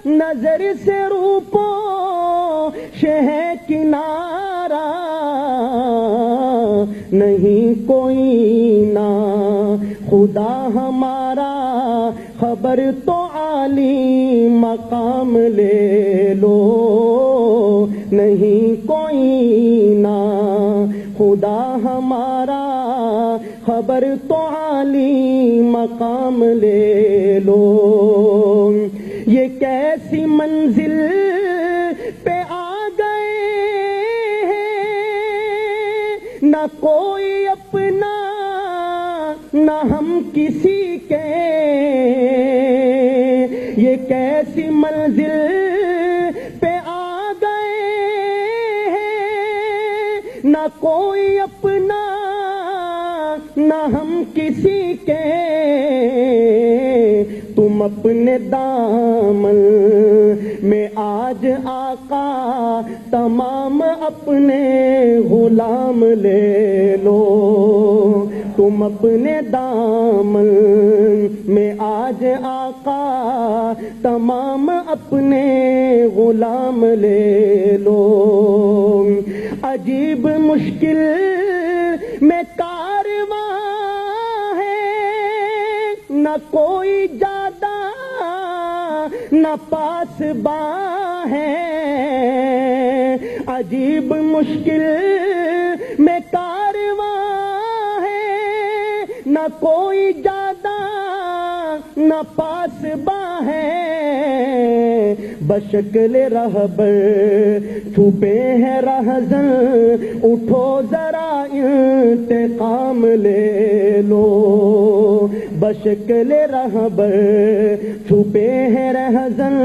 نظر سے روپو شہ کنارہ نہیں کوئی نا خدا ہمارا خبر تو عالی مقام لے لو نہیں کوئی نا خدا ہمارا خبر تو عالی مقام لے لو یہ کیسی منزل پہ آ گئے ہیں نہ کوئی اپنا نہ ہم کسی کے یہ کیسی منزل پہ آ گئے ہیں نہ کوئی اپنا نہ ہم کسی کے تم اپنے دامن میں آج آقا تمام اپنے غلام لے لو تم اپنے دامن میں آج آقا تمام اپنے غلام لے لو عجیب مشکل میں کارواں ہے نہ کوئی جادہ نہ پاس باں ہے عجیب مشکل میں کارواں ہے نہ کوئی جادہ نہ پاس باں ہے بشکل رہبر چھپے ہیں رہزن اٹھو ذرا انتقام لے لو بشکل رہبر چھپے ہیں رہزن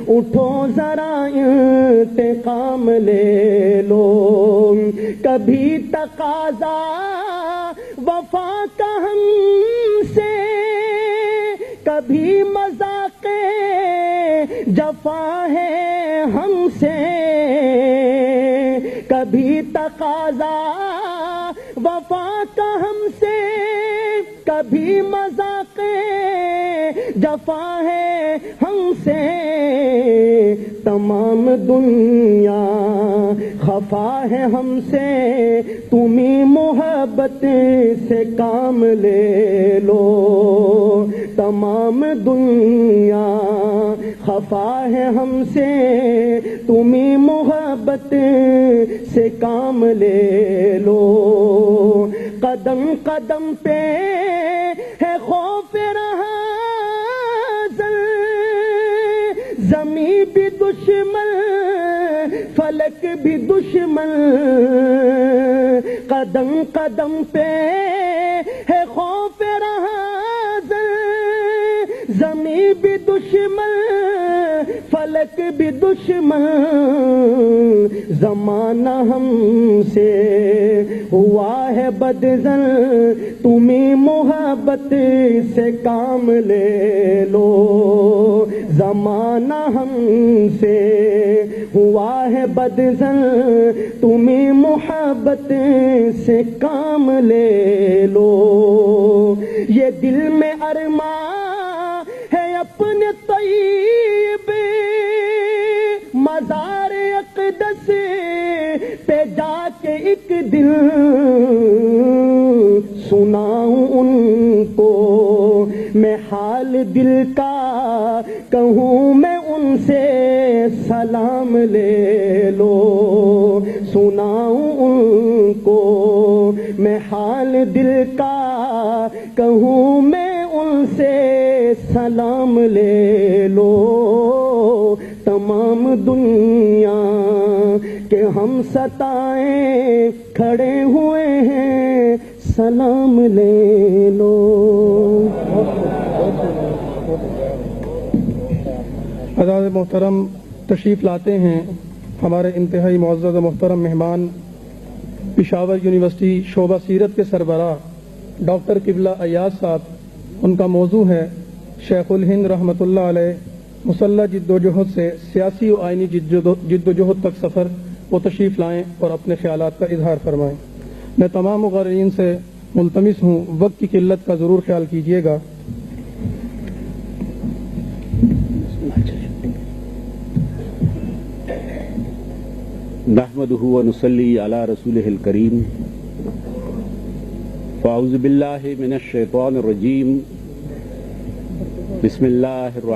اٹھو ذرا انتقام لے لو کبھی تقاضا وفا کا ہم سے کبھی مذاق جفا ہے ہم سے کبھی تقاضا وفا کا ہم سے کبھی مذاق جفا ہے ہم سے تمام دنیا خفا ہے ہم سے تمہیں محبت سے کام لے لو تمام دنیا خفا ہے ہم سے تمہیں محبت سے کام لے لو قدم قدم پہ ہے خوف رہا زمین بھی دشمن فلک بھی دشمن قدم قدم پہ ہے خوف رہا زمین بھی دشمن فلک بھی دشمن زمانہ ہم سے ہوا ہے بدزن تمہیں محبت سے کام لے لو زمانہ ہم سے ہوا ہے بدزن تمہیں محبت سے کام لے لو یہ دل میں ارماں ہے اپنے طیب مزار اقدس پہ جا کے ایک دن سناؤں ان کو میں حال دل کا کہوں میں ان سے سلام لے لو سناؤں ان کو میں حال دل کا کہوں میں ان سے سلام لے لو تمام دنیا کہ ہم ستائیں کھڑے ہوئے ہیں سلام لے لو حضرات محترم تشریف لاتے ہیں ہمارے انتہائی معزز و محترم مہمان پشاور یونیورسٹی شعبہ سیرت کے سربراہ ڈاکٹر قبلہ ایاز صاحب ان کا موضوع ہے شیخ الہند رحمۃ اللہ علیہ مسلح جد و جہد سے سیاسی و آئینی جد و جہد تک سفر وہ تشریف لائیں اور اپنے خیالات کا اظہار فرمائیں میں تمام مقررین سے ملتمس ہوں وقت کی قلت کا ضرور خیال کیجیے گا نحمده ونصلي على رسوله الكريم فأعوذ بالله من الشيطان الرجيم بسم الله الرحمن